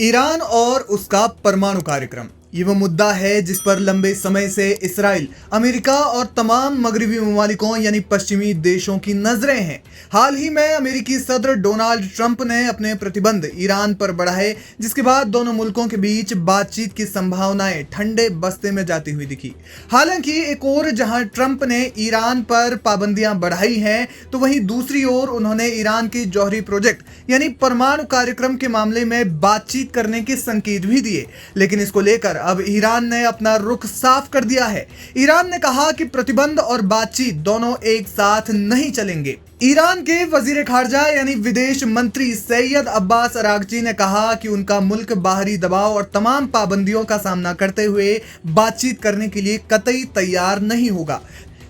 Iran और उसका परमाणु कार्यक्रम ये वो मुद्दा है जिस पर लंबे समय से इसराइल, अमेरिका और तमाम मगरबी ममालिकों यानी पश्चिमी देशों की नजरें हैं। हाल ही में अमेरिकी सदर डोनाल्ड ट्रंप ने अपने प्रतिबंध ईरान पर बढ़ाए, जिसके बाद दोनों मुल्कों के बीच बातचीत की संभावनाएं ठंडे बस्ते में जाती हुई दिखी। हालांकि एक ओर जहां ट्रंप ने ईरान पर पाबंदियां बढ़ाई हैं, तो वहीं दूसरी ओर उन्होंने ईरान के जौहरी प्रोजेक्ट यानी परमाणु कार्यक्रम के मामले में बातचीत करने के संकेत भी दिए। लेकिन इसको लेकर अब ईरान ने अपना रुख साफ कर दिया है। ईरान ने कहा कि प्रतिबंध और बातचीत दोनों एक साथ नहीं चलेंगे। ईरान के वजीर खारजा यानी विदेश मंत्री सैयद अब्बास अरागची ने कहा कि उनका मुल्क बाहरी दबाव और तमाम पाबंदियों का सामना करते हुए बातचीत करने के लिए कतई तैयार नहीं होगा।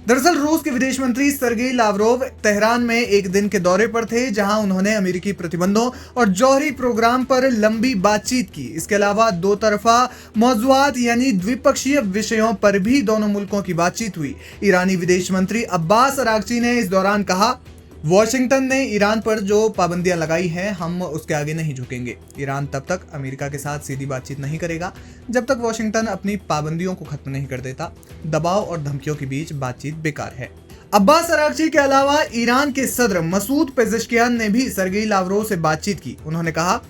दरअसल रूस के विदेश मंत्री सर्गेई लावरोव तेहरान में एक दिन के दौरे पर थे, जहां उन्होंने अमेरिकी प्रतिबंधों और जौहरी प्रोग्राम पर लंबी बातचीत की। इसके अलावा दो तरफा मौज़ूआत यानी द्विपक्षीय विषयों पर भी दोनों मुल्कों की बातचीत हुई। ईरानी विदेश मंत्री अब्बास अरागची ने इस दौरान कहा, वॉशिंगटन ने ईरान पर जो पाबंदियां लगाई हैं, हम उसके आगे नहीं झुकेंगे। ईरान तब तक अमेरिका के साथ सीधी बातचीत नहीं करेगा जब तक वॉशिंगटन अपनी पाबंदियों को खत्म नहीं कर देता। दबाव और धमकियों के बीच बातचीत बेकार है। अब्बास अरागची के अलावा ईरान के सदर मसूद पेज़ेश्कियान ने भी सर्गेई लावरोव से बातचीत की। उन्होंने कहा,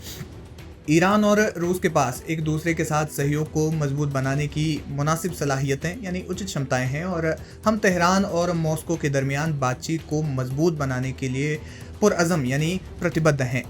ईरान और रूस के पास एक दूसरे के साथ सहयोग को मजबूत बनाने की मुनासिब सलाहियतें यानी उचित क्षमताएं हैं और हम तेहरान और मॉस्को के दरमियान बातचीत को मजबूत बनाने के लिए पुरअज़म यानी प्रतिबद्ध हैं।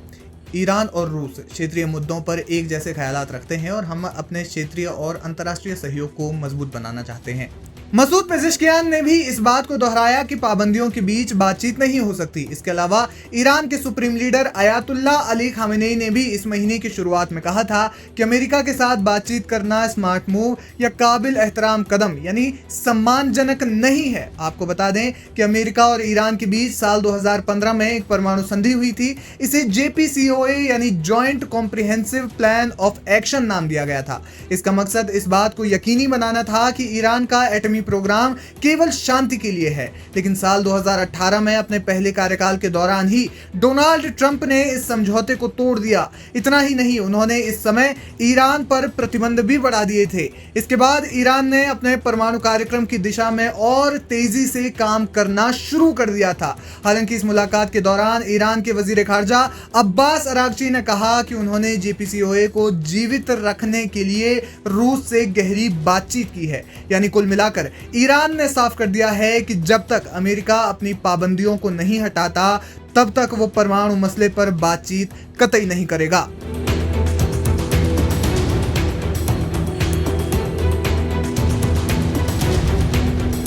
ईरान और रूस क्षेत्रीय मुद्दों पर एक जैसे ख्यालात रखते हैं और हम अपने क्षेत्रीय और अंतर्राष्ट्रीय सहयोग को मजबूत बनाना चाहते हैं। मसूद पेज़ेश्कियान ने भी इस बात को दोहराया कि पाबंदियों के बीच बातचीत नहीं हो सकती। इसके अलावा ईरान के supreme leader Ayatollah Ali Khamenei ने भी इस महीने की शुरुआत में कहा था कि अमेरिका के साथ बातचीत करना स्मार्ट मूव या काबिल एहतराम कदम यानी सम्मानजनक नहीं है। आपको बता दें कि अमेरिका और ईरान के बीच साल 2015 में एक परमाणु संधि हुई थी। इसे JPCOA यानी joint comprehensive plan of action नाम दिया गया था। इसका मकसद इस बात को यकीनी बनाना था कि ईरान का एटमी प्रोग्राम केवल शांति के लिए है। लेकिन साल 2018 में अपने पहले कार्यकाल के दौरान ही डोनाल्ड ट्रंप ने इस समझौते को तोड़ दिया। इतना ही नहीं, उन्होंने इस समय ईरान पर प्रतिबंध भी बढ़ा दिए थे। इसके बाद ईरान ने अपने परमाणु कार्यक्रम की दिशा में और तेजी से काम करना शुरू कर दिया था। हालांकि इस मुलाकात के दौरान ईरान के वजीर खारजा अब्बास अरागची ने कहा कि उन्होंने JPCOA को जीवित रखने के लिए रूस से गहरी बातचीत की है। यानी कुल मिलाकर ईरान ने साफ कर दिया है कि जब तक अमेरिका अपनी पाबंदियों को नहीं हटाता, तब तक वो परमाणु मसले पर बातचीत कतई नहीं करेगा।